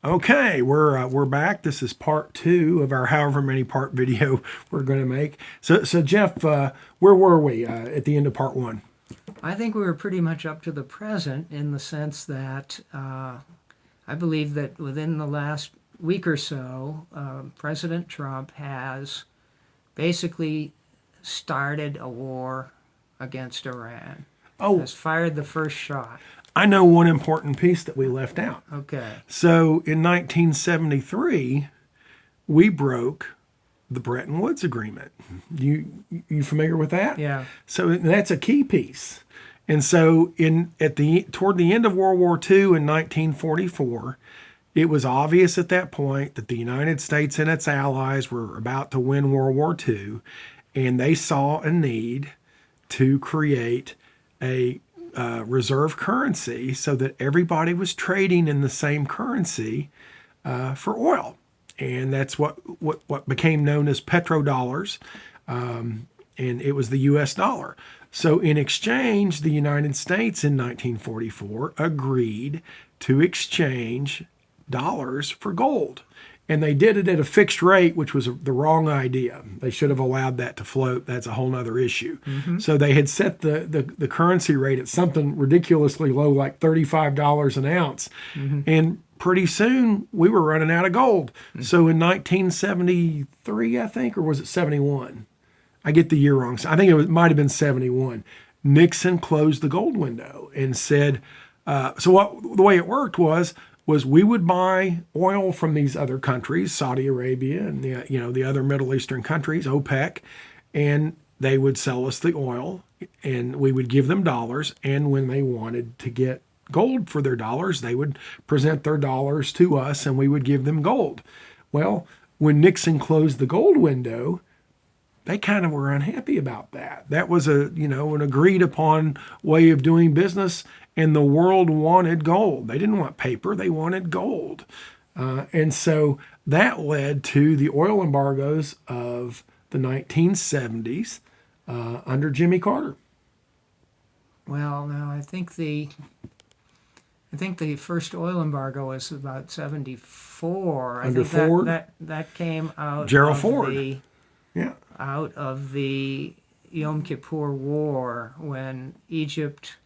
Okay, we're back. This is part two of our however many part video we're going to make. So Geoff, where were we at the end of part one? I think we were pretty much up to the present in the sense that I believe that within the last week or so, President Trump has basically started a war against Iran. Oh, Has fired the first shot. I know one important piece that we left out. Okay. So in 1973, we broke the Bretton Woods Agreement. You familiar with that? Yeah. So that's a key piece. And so toward the end of World War II in 1944, it was obvious at that point that the United States and its allies were about to win World War II, and they saw a need to create a reserve currency so that everybody was trading in the same currency for oil. And that's what became known as petrodollars, and it was the U.S. dollar. So in exchange, the United States in 1944 agreed to exchange dollars for gold. And they did it at a fixed rate, which was the wrong idea. They should have allowed that to float. That's a whole other issue. Mm-hmm. So they had set the currency rate at something ridiculously low, like $35 an ounce. Mm-hmm. And pretty soon we were running out of gold. Mm-hmm. So in 1973, I think, or was it 71? I get the year wrong. I think it might have been 71. Nixon closed the gold window and said, the way it worked was we would buy oil from these other countries, Saudi Arabia and the other Middle Eastern countries, OPEC, and they would sell us the oil, and we would give them dollars. And when they wanted to get gold for their dollars, they would present their dollars to us, and we would give them gold. Well, when Nixon closed the gold window, they kind of were unhappy about that. That was an agreed upon way of doing business, and the world wanted gold. They didn't want paper, they wanted gold. And so that led to the oil embargoes of the 1970s under Jimmy Carter. Well, no, I think the first oil embargo was about 74. Under I think Ford? That came out Gerald of Ford. out of the Yom Kippur War when Egypt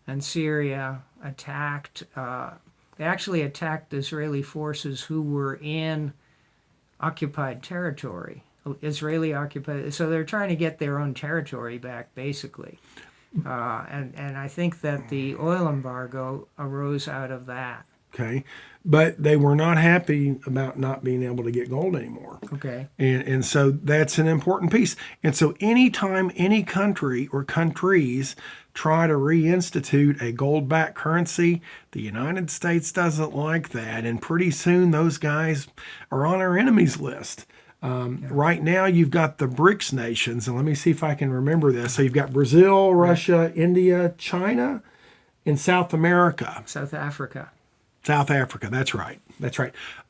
and Syria attacked. They actually attacked Israeli forces who were in occupied territory. Israeli occupied. So they're trying to get their own territory back, basically. And I think that the oil embargo arose out of that. Okay. But they were not happy about not being able to get gold anymore. Okay. And so that's an important piece. And so anytime any country or countries try to reinstitute a gold-backed currency, the United States doesn't like that. And pretty soon those guys are on our enemies list. Right now you've got the BRICS nations, and let me see if I can remember this. So you've got Brazil, Russia, India, China, and South America. South Africa, that's right.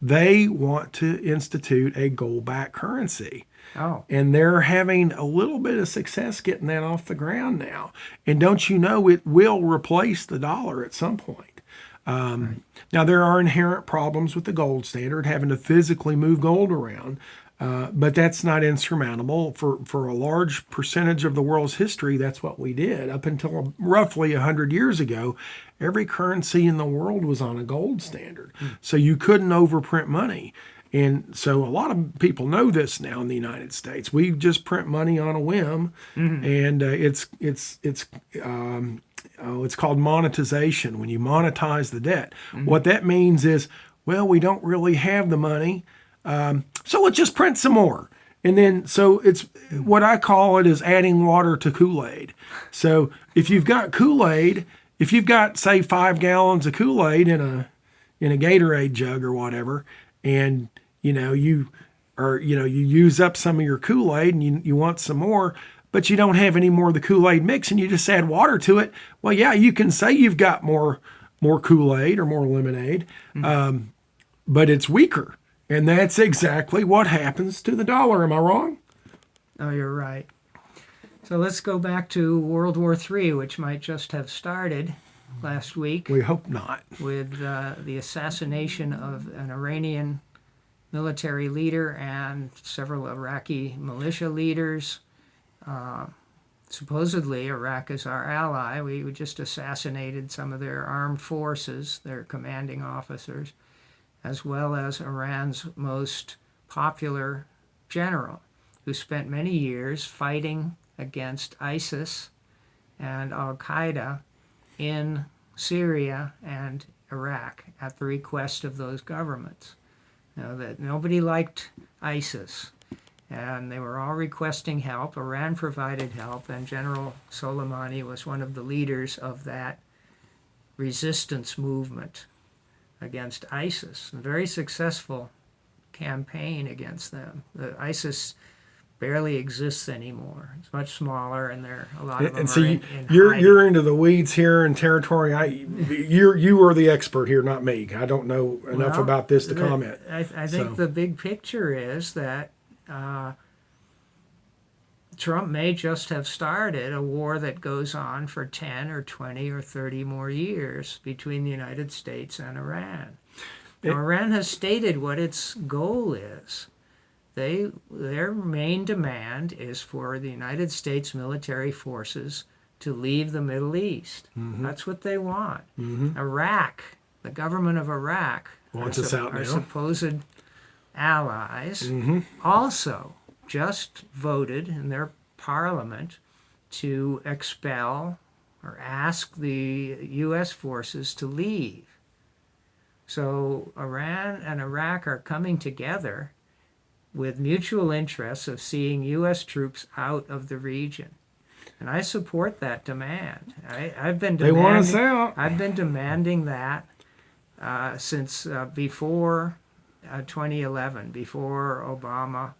They want to institute a gold-backed currency. Oh. And they're having a little bit of success getting that off the ground now. And don't you know, it will replace the dollar at some point. Right. Now, there are inherent problems with the gold standard, having to physically move gold around. But that's not insurmountable. For a large percentage of the world's history, that's what we did. Up until roughly 100 years ago, every currency in the world was on a gold standard. So you couldn't overprint money. And so a lot of people know this now in the United States. We just print money on a whim, and it's called monetization, when you monetize the debt. What that means is, well, we don't really have the money, so let's just print some more. And then, so it's what I call it is adding water to Kool-Aid. So if you've got Kool-Aid, if you've got, say, 5 gallons of Kool-Aid in a Gatorade jug or whatever, and you use up some of your Kool-Aid and you want some more, but you don't have any more of the Kool-Aid mix and you just add water to it. Well, yeah, you can say you've got more Kool-Aid or more lemonade, but it's weaker. And that's exactly what happens to the dollar. Am I wrong? Oh, you're right. So let's go back to World War III, which might just have started. last week We hope not. with the assassination of an Iranian military leader and several Iraqi militia leaders. Supposedly, Iraq is our ally. We just assassinated some of their armed forces, their commanding officers, as well as Iran's most popular general, who spent many years fighting against ISIS and Al-Qaeda in Syria and Iraq at the request of those governments. That nobody liked ISIS, and they were all requesting help. Iran provided help, and General Soleimani was one of the leaders of that resistance movement against ISIS. A very successful campaign against them. The ISIS barely exists anymore. It's much smaller, and a lot of them And so are in you're hiding. you're into the weeds here in territory. You are the expert here, not me. I don't know enough Well, about this to comment. I think So. the big picture is that Trump may just have started a war that goes on for 10 or 20 or 30 more years between the United States and Iran. Now, Iran has stated what its goal is. Their main demand is for the United States military forces to leave the Middle East. Mm-hmm. That's what they want. Mm-hmm. Iraq, the government of Iraq, Wants us out our now. supposed allies, Mm-hmm. also just voted in their parliament to expel or ask the U.S. forces to leave. So Iran and Iraq are coming together with mutual interests of seeing U.S. troops out of the region. And I support that demand. I've been They want us out. I've been demanding that since before 2011, before Obama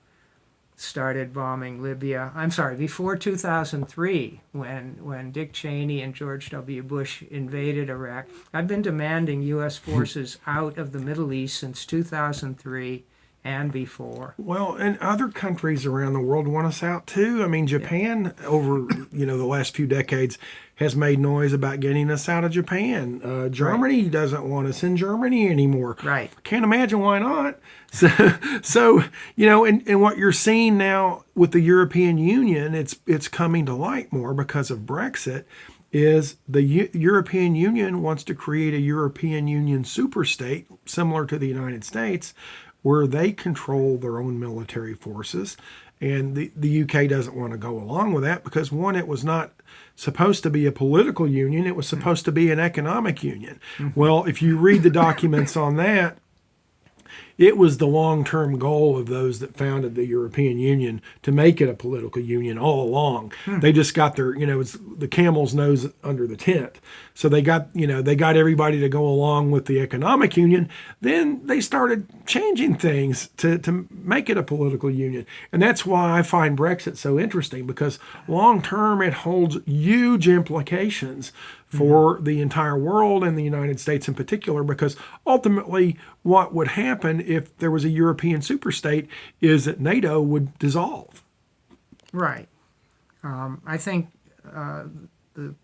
started bombing Libya. I'm sorry, before 2003, when Dick Cheney and George W. Bush invaded Iraq. I've been demanding U.S. forces out of the Middle East since 2003 and before. Well, and other countries around the world want us out too. I mean, Japan over the last few decades has made noise about getting us out of Japan. Germany doesn't want us in Germany anymore. Right. Can't imagine why not. So and what you're seeing now with the European Union, it's coming to light more because of Brexit. Is the European Union wants to create a European Union superstate similar to the United States, where they control their own military forces. And the UK doesn't want to go along with that because, one, it was not supposed to be a political union. It was supposed to be an economic union. Mm-hmm. Well, if you read the documents on that, it was the long-term goal of those that founded the European Union to make it a political union all along. They just got their, it's the camel's nose under the tent. So they got everybody to go along with the economic union. Then they started changing things to make it a political union. And that's why I find Brexit so interesting, because long-term it holds huge implications for the entire world and the United States in particular, because ultimately what would happen if there was a European superstate is that NATO would dissolve. Right. I think the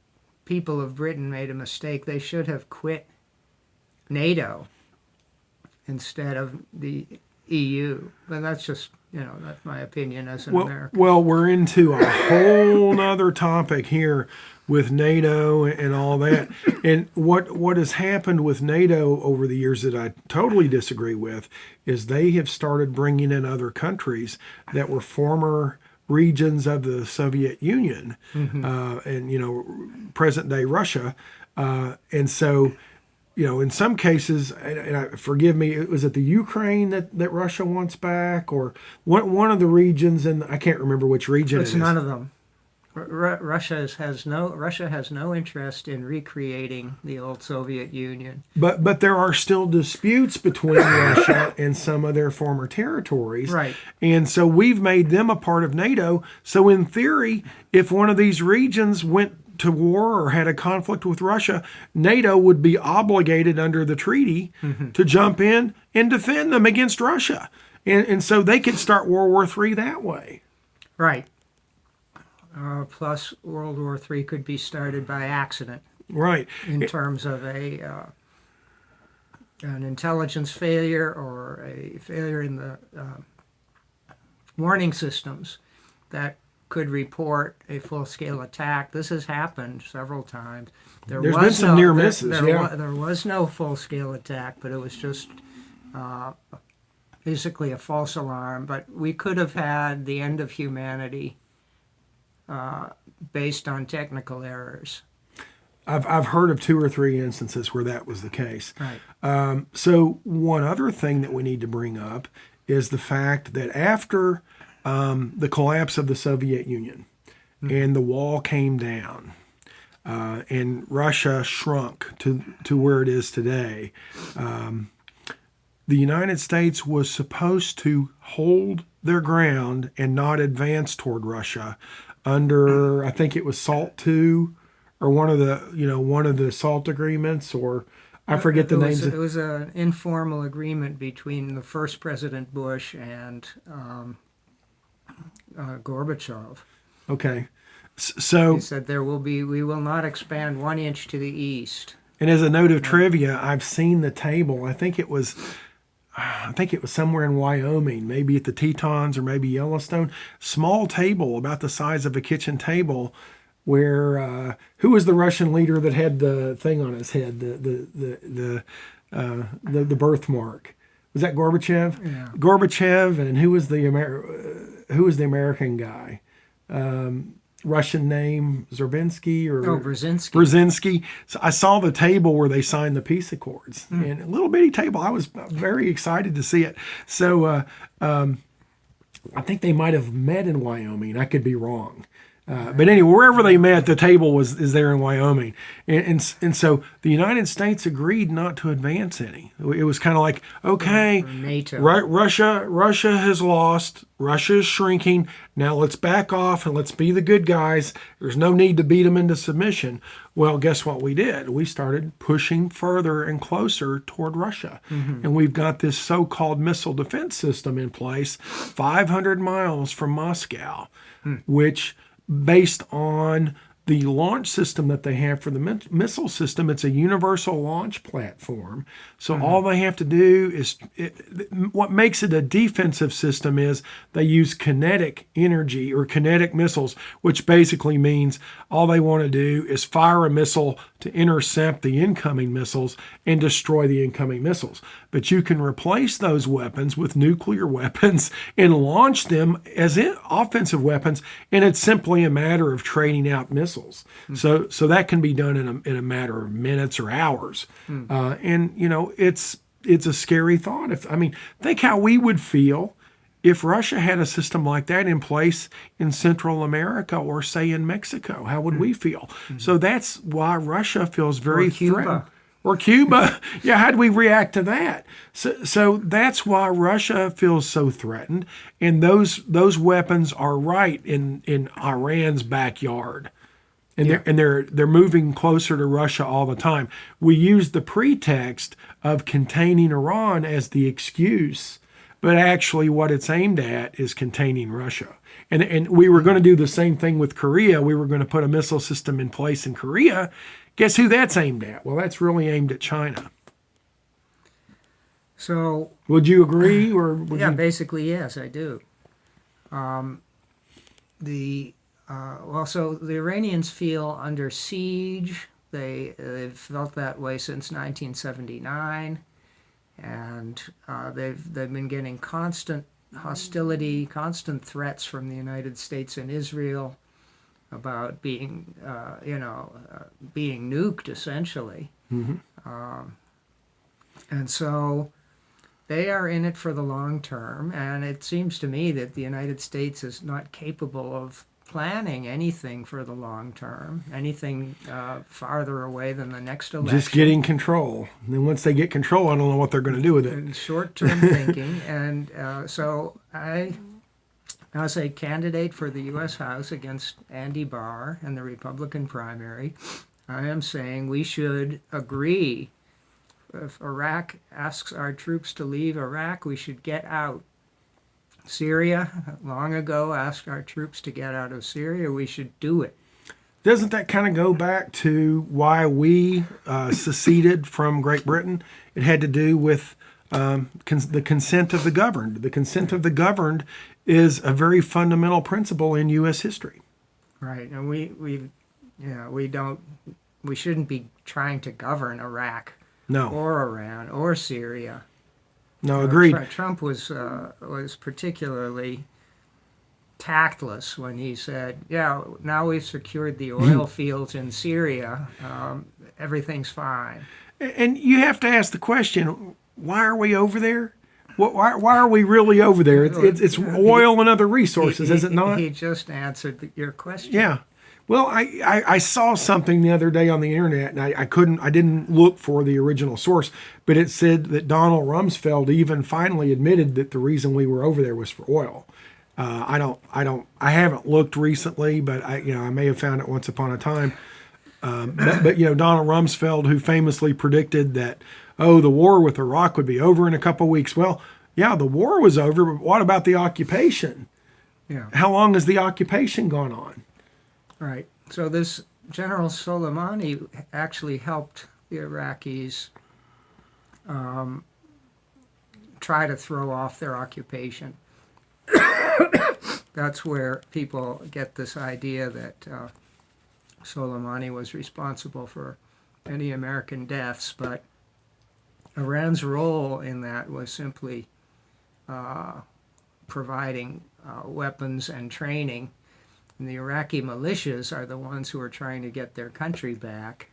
people of Britain made a mistake. They should have quit NATO instead of the EU. But that's just, that's my opinion as an American. Well, we're into a whole nother topic here with NATO and all that. And what has happened with NATO over the years that I totally disagree with is they have started bringing in other countries that were former regions of the Soviet Union, and present day Russia, and so in some cases, and forgive me, was it the Ukraine that Russia wants back, or one of the regions, and I can't remember which region it is. It's none of them. Russia has no interest in recreating the old Soviet Union. But there are still disputes between Russia and some of their former territories. Right. And so we've made them a part of NATO. So in theory, if one of these regions went to war or had a conflict with Russia, NATO would be obligated under the treaty to jump in and defend them against Russia. And so they could start World War III that way. Right. Plus, World War III could be started by accident. Right. in terms of an intelligence failure or a failure in the warning systems that could report a full-scale attack. This has happened several times. There's been some near misses, yeah. There was no full-scale attack, but it was just basically a false alarm. But we could have had the end of humanity based on technical errors. I've heard of 2 or 3 instances where that was the case. Right. So one other thing that we need to bring up is the fact that after the collapse of the Soviet Union and the wall came down and Russia shrunk to where it is today, the United States was supposed to hold their ground and not advance toward Russia under, I think it was SALT II, or one of the SALT agreements, or I forget the names. It was an informal agreement between the first President Bush and Gorbachev. Okay, so He said we will not expand 1 inch to the east. and as a note of trivia, I've seen the table. I think it was somewhere in Wyoming, maybe at the Tetons or maybe Yellowstone. Small table about the size of a kitchen table, where who was the Russian leader that had the thing on his head, the birthmark? Was that Gorbachev? Yeah. Gorbachev, and who was the American guy? Russian name, Zerbinsky or Brzezinski. Brzezinski. So I saw the table where they signed the peace accords, and a little bitty table. I was very excited to see it. So I think they might have met in Wyoming. I could be wrong. But anyway, wherever they met, the table is there in Wyoming, and so the United States agreed not to advance any. It was kind of like, okay, NATO. Russia has lost. Russia is shrinking. Now let's back off and let's be the good guys. There's no need to beat them into submission. Well, guess what we did? We started pushing further and closer toward Russia, and we've got this so-called missile defense system in place, 500 miles from Moscow, which, based on the launch system that they have for the missile system, it's a universal launch platform. So all they have to do is, what makes it a defensive system is they use kinetic energy or kinetic missiles, which basically means all they want to do is fire a missile to intercept the incoming missiles and destroy the incoming missiles. But you can replace those weapons with nuclear weapons and launch them as offensive weapons, and it's simply a matter of trading out missiles. So that can be done in a matter of minutes or hours. And it's a scary thought. Think how we would feel if Russia had a system like that in place in Central America or, say, in Mexico. How would we feel? So that's why Russia feels very threatened. Or Cuba. Yeah, how do we react to that? So that's why Russia feels so threatened, and those weapons are right in Iran's backyard. And they're moving closer to Russia all the time. We use the pretext of containing Iran as the excuse, but actually what it's aimed at is containing Russia. And we were going to do the same thing with Korea. We were going to put a missile system in place in Korea. Guess who that's aimed at? Well, that's really aimed at China. So would you agree, or would you? Basically yes, I do. So the Iranians feel under siege. They've felt that way since 1979, and they've been getting constant hostility, constant threats from the United States and Israel about being nuked, essentially. And so they are in it for the long term, and it seems to me that the United States is not capable of planning anything for the long term, anything farther away than the next election. Just getting control. And then once they get control, I don't know what they're going to do with it. And short-term thinking. And so as a candidate for the U.S. House against Andy Barr in the Republican primary, I am saying we should agree. If Iraq asks our troops to leave Iraq, we should get out. Syria, long ago, asked our troops to get out of Syria. We should do it. Doesn't that kind of go back to why we seceded from Great Britain? It had to do with the consent of the governed. The consent of the governed is a very fundamental principle in U.S. history. Right, and we shouldn't be trying to govern Iraq No, or Iran or Syria. no, agreed. Trump was particularly tactless when he said, "Yeah, now we've secured the oil fields in Syria. Everything's fine." And you have to ask the question: why are we over there? Why are we really over there? It's oil and other resources, is it not? He just answered your question. Yeah. Well, I saw something the other day on the internet, and I didn't look for the original source, but it said that Donald Rumsfeld even finally admitted that the reason we were over there was for oil. I haven't looked recently, but I may have found it once upon a time. But Donald Rumsfeld, who famously predicted that, the war with Iraq would be over in a couple of weeks. Well, yeah, the war was over, but what about the occupation? Yeah. How long has the occupation gone on? Right. So this General Soleimani actually helped the Iraqis try to throw off their occupation. That's where people get this idea that Soleimani was responsible for any American deaths, but Iran's role in that was simply providing weapons and training. And the Iraqi militias are the ones who are trying to get their country back.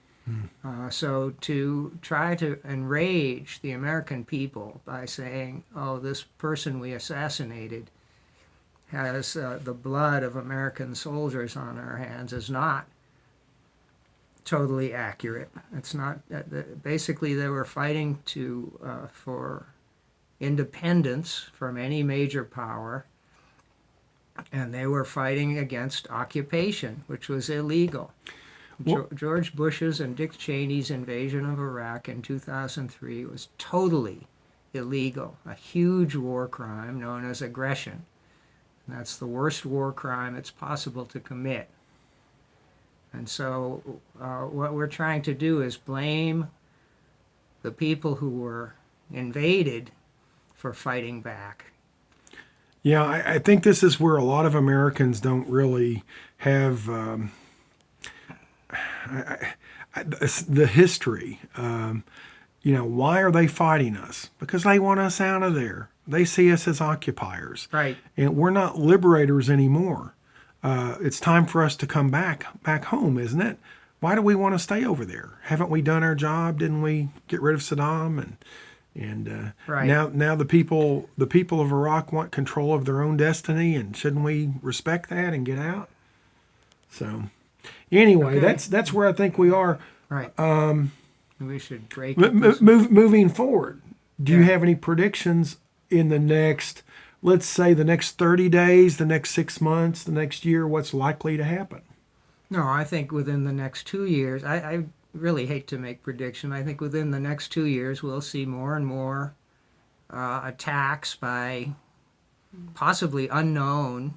So to try to enrage the American people by saying, this person we assassinated has the blood of American soldiers on our hands is not totally accurate. It's not. Basically, they were fighting for independence from any major power, and they were fighting against occupation, which was illegal. George Bush's and Dick Cheney's invasion of Iraq in 2003 was totally illegal, a huge war crime known as aggression. And that's the worst war crime it's possible to commit. And so what we're trying to do is blame the people who were invaded for fighting back. Yeah, I think this is where a lot of Americans don't really have the history. Why are they fighting us? Because they want us out of there. They see us as occupiers. Right. And we're not liberators anymore. It's time for us to come back home, isn't it? Why do we want to stay over there? Haven't we done our job? Didn't we get rid of Saddam? And right. now the people of Iraq want control of their own destiny, and shouldn't we respect that and get out? So anyway, Okay. that's where I think we are. Right. We should break Moving forward, do you Yeah. have any predictions in the next, let's say, the next 30 days, the next 6 months, the next year? What's likely to happen? No, I think within the next 2 years, I really hate to make prediction. I think within the next 2 years, we'll see more and more attacks by possibly unknown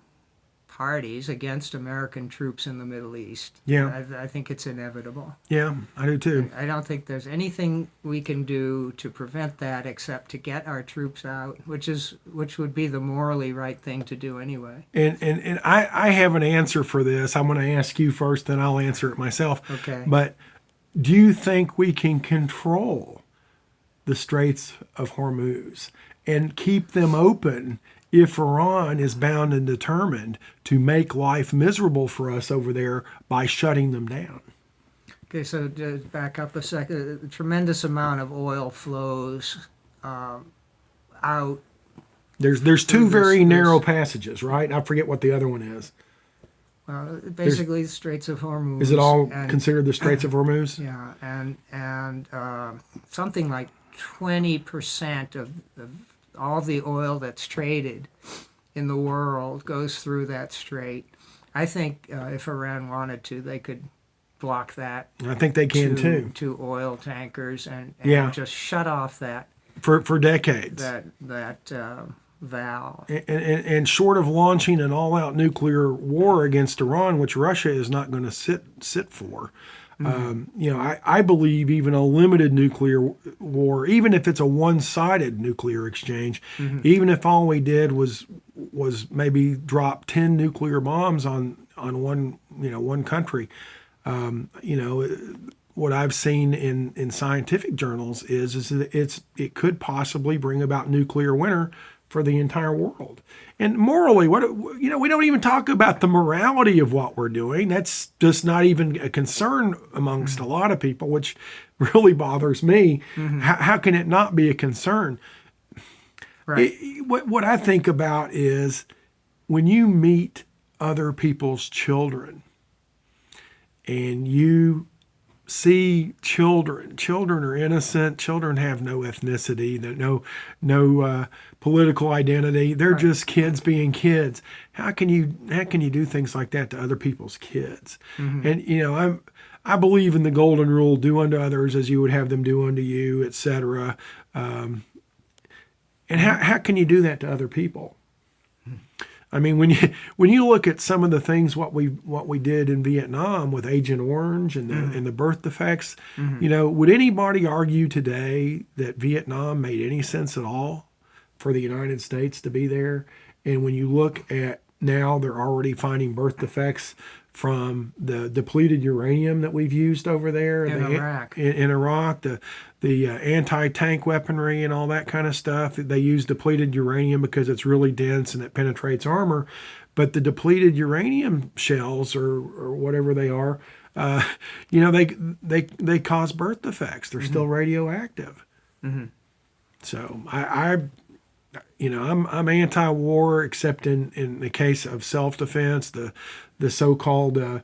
parties against American troops in the Middle East. Yeah. I think it's inevitable. Yeah, I do too. I don't think there's anything we can do to prevent that except to get our troops out, which would be the morally right thing to do anyway. And I have an answer for this. I'm going to ask you first, then I'll answer it myself. Okay. But do you think we can control the Straits of Hormuz and keep them open if Iran is bound and determined to make life miserable for us over there by shutting them down? Okay, so to back up a second, a tremendous amount of oil flows out. There's two very There's- narrow passages, right? I forget what the other one is. Basically, the Straits of Hormuz. Is it all and- considered the Straits of Hormuz? Yeah, and something like 20% of all the oil that's traded in the world goes through that strait. I think if Iran wanted to, they could block that I think they can too. to oil tankers and Yeah. just shut off that For decades. that valve. And short of launching an all-out nuclear war against Iran, which Russia is not going to sit for, I believe even a limited nuclear war, even if it's a one-sided nuclear exchange, even if all we did was maybe drop 10 nuclear bombs on one country, what I've seen in scientific journals is that it could possibly bring about nuclear winter for the entire world. And morally, we don't even talk about the morality of what we're doing. That's just not even a concern amongst a lot of people, which really bothers me. How can it not be a concern? Right. What I think about is when you meet other people's children and you see children are innocent, children have no ethnicity, no political identity, they're just kids being kids. How can you do things like that to other people's kids? And I believe in the golden rule: do unto others as you would have them do unto you, etc. And how can you do that to other people? I mean, when you look at some of the things what we did in Vietnam with Agent Orange and the birth defects, would anybody argue today that Vietnam made any sense at all for the United States to be there? And when you look at now, they're already finding birth defects from the depleted uranium that we've used over there In Iraq. in Iraq, the anti-tank weaponry and all that kind of stuff. They use depleted uranium because it's really dense and it penetrates armor. But the depleted uranium shells or whatever they are, they cause birth defects. They're still radioactive. So I'm anti-war, except in the case of self-defense, the so-called The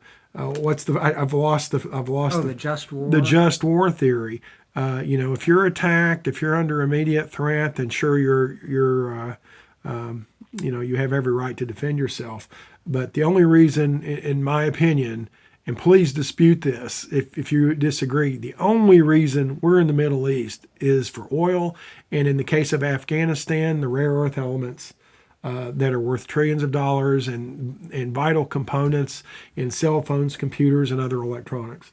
just war. The just war theory. If you're attacked, if you're under immediate threat, then sure you have every right to defend yourself. But the only reason, in my opinion, and please dispute this if you disagree, the only reason we're in the Middle East is for oil, and in the case of Afghanistan, the rare earth elements that are worth trillions of dollars and vital components in cell phones, computers, and other electronics.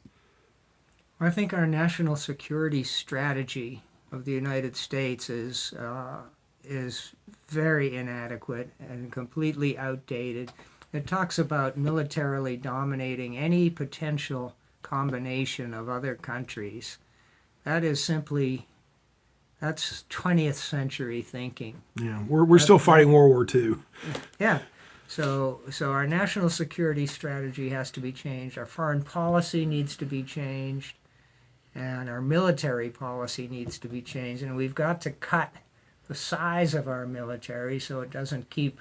I think our national security strategy of the United States is very inadequate and completely outdated. It talks about militarily dominating any potential combination of other countries. That's 20th century thinking. Yeah, we're still fighting World War II. Yeah. So our national security strategy has to be changed. Our foreign policy needs to be changed. And our military policy needs to be changed. And we've got to cut the size of our military so it doesn't keep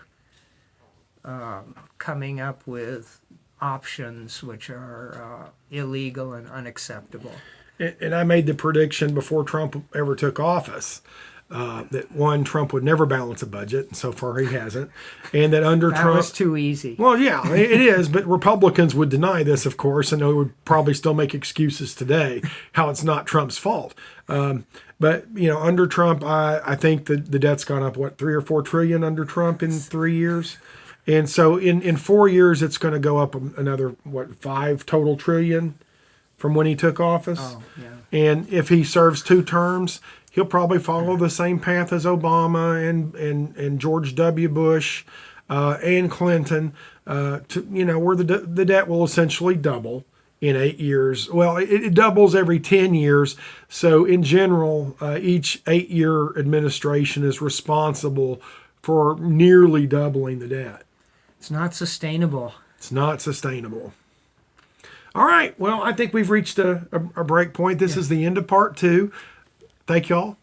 coming up with options which are illegal and unacceptable. And I made the prediction before Trump ever took office that Trump would never balance a budget, and so far he hasn't, and that under That Trump was too easy. Well, yeah, it is, but Republicans would deny this, of course, and they would probably still make excuses today how it's not Trump's fault. But under Trump, I think the debt's gone up 3 or 4 trillion under Trump in 3 years. And so in 4 years, it's going to go up another, 5 total trillion from when he took office. Oh, yeah. And if he serves 2 terms, he'll probably follow the same path as Obama and George W. Bush and Clinton, where the debt will essentially double in 8 years. Well, it doubles every 10 years. So in general, each 8-year administration is responsible for nearly doubling the debt. It's not sustainable. It's not sustainable. All right. Well, I think we've reached a break point. This is the end of part 2. Thank y'all.